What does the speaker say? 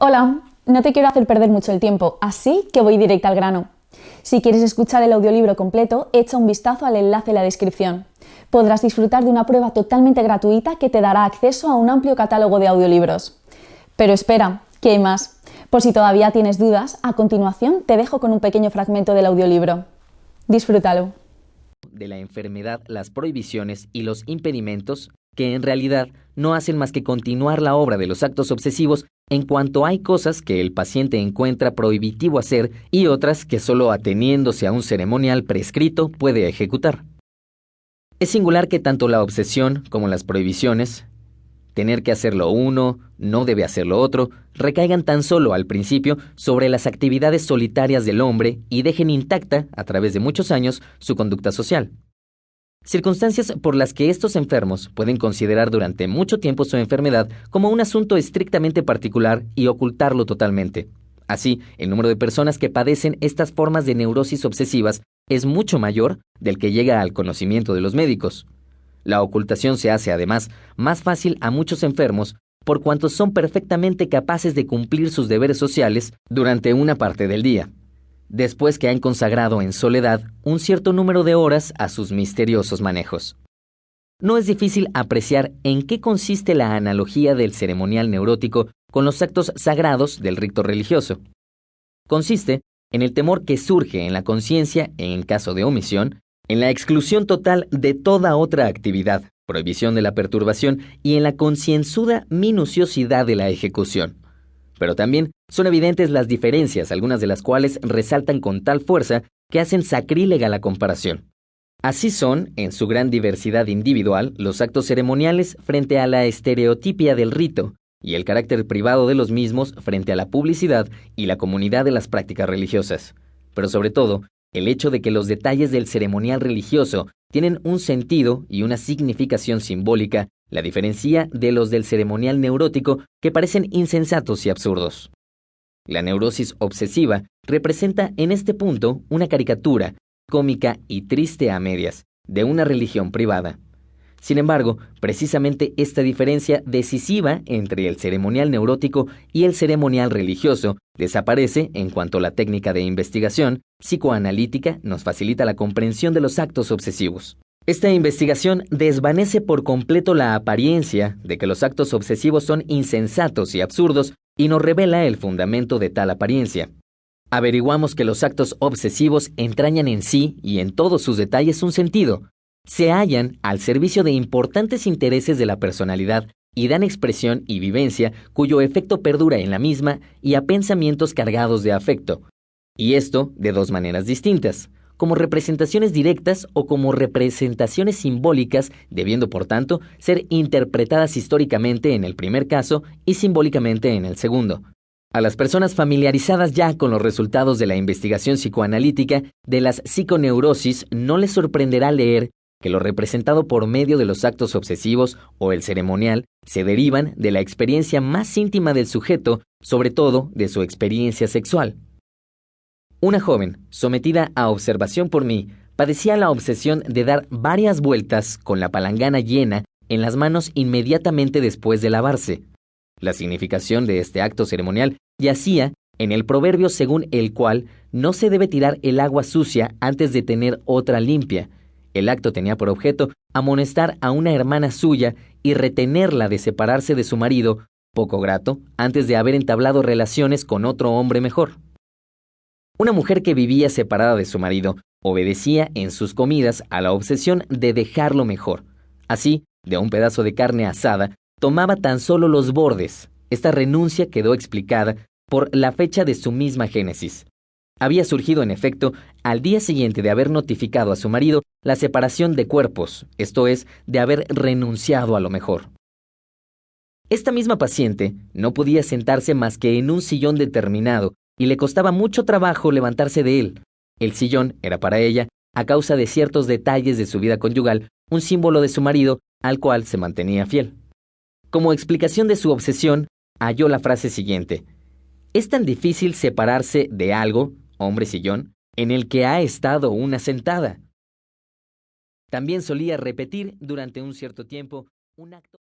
Hola, no te quiero hacer perder mucho el tiempo, así que voy directa al grano. Si quieres escuchar el audiolibro completo, echa un vistazo al enlace en la descripción. Podrás disfrutar de una prueba totalmente gratuita que te dará acceso a un amplio catálogo de audiolibros. Pero espera, que hay más. Por si todavía tienes dudas, a continuación te dejo con un pequeño fragmento del audiolibro. Disfrútalo. De la enfermedad, las prohibiciones y los impedimentos, que en realidad no hacen más que continuar la obra de los actos obsesivos en cuanto hay cosas que el paciente encuentra prohibitivo hacer y otras que solo ateniéndose a un ceremonial prescrito puede ejecutar. Es singular que tanto la obsesión como las prohibiciones, tener que hacerlo uno, no debe hacerlo otro, recaigan tan solo al principio sobre las actividades solitarias del hombre y dejen intacta, a través de muchos años, su conducta social. Circunstancias por las que estos enfermos pueden considerar durante mucho tiempo su enfermedad como un asunto estrictamente particular y ocultarlo totalmente. Así, el número de personas que padecen estas formas de neurosis obsesivas es mucho mayor del que llega al conocimiento de los médicos. La ocultación se hace, además, más fácil a muchos enfermos por cuanto son perfectamente capaces de cumplir sus deberes sociales durante una parte del día, después que han consagrado en soledad un cierto número de horas a sus misteriosos manejos. No es difícil apreciar en qué consiste la analogía del ceremonial neurótico con los actos sagrados del rito religioso. Consiste en el temor que surge en la conciencia en caso de omisión, en la exclusión total de toda otra actividad, prohibición de la perturbación y en la concienzuda minuciosidad de la ejecución. Pero también son evidentes las diferencias, algunas de las cuales resaltan con tal fuerza que hacen sacrílega la comparación. Así son, en su gran diversidad individual, los actos ceremoniales frente a la estereotipia del rito y el carácter privado de los mismos frente a la publicidad y la comunidad de las prácticas religiosas. Pero sobre todo, el hecho de que los detalles del ceremonial religioso tienen un sentido y una significación simbólica la diferencia de los del ceremonial neurótico que parecen insensatos y absurdos. La neurosis obsesiva representa en este punto una caricatura, cómica y triste a medias, de una religión privada. Sin embargo, precisamente esta diferencia decisiva entre el ceremonial neurótico y el ceremonial religioso desaparece en cuanto la técnica de investigación psicoanalítica nos facilita la comprensión de los actos obsesivos. Esta investigación desvanece por completo la apariencia de que los actos obsesivos son insensatos y absurdos y nos revela el fundamento de tal apariencia. Averiguamos que los actos obsesivos entrañan en sí y en todos sus detalles un sentido. Se hallan al servicio de importantes intereses de la personalidad y dan expresión y vivencia cuyo efecto perdura en la misma y a pensamientos cargados de afecto. Y esto de dos maneras distintas, como representaciones directas o como representaciones simbólicas, debiendo por tanto ser interpretadas históricamente en el primer caso y simbólicamente en el segundo. A las personas familiarizadas ya con los resultados de la investigación psicoanalítica de las psiconeurosis no les sorprenderá leer que lo representado por medio de los actos obsesivos o el ceremonial se derivan de la experiencia más íntima del sujeto, sobre todo de su experiencia sexual. Una joven, sometida a observación por mí, padecía la obsesión de dar varias vueltas con la palangana llena en las manos inmediatamente después de lavarse. La significación de este acto ceremonial yacía en el proverbio según el cual no se debe tirar el agua sucia antes de tener otra limpia. El acto tenía por objeto amonestar a una hermana suya y retenerla de separarse de su marido, poco grato, antes de haber entablado relaciones con otro hombre mejor. Una mujer que vivía separada de su marido obedecía en sus comidas a la obsesión de dejarlo mejor. Así, de un pedazo de carne asada, tomaba tan solo los bordes. Esta renuncia quedó explicada por la fecha de su misma génesis. Había surgido, en efecto, al día siguiente de haber notificado a su marido la separación de cuerpos, esto es, de haber renunciado a lo mejor. Esta misma paciente no podía sentarse más que en un sillón determinado y le costaba mucho trabajo levantarse de él. El sillón era para ella, a causa de ciertos detalles de su vida conyugal, un símbolo de su marido al cual se mantenía fiel. Como explicación de su obsesión, halló la frase siguiente: «Es tan difícil separarse de algo, hombre sillón, en el que ha estado una sentada». También solía repetir durante un cierto tiempo un acto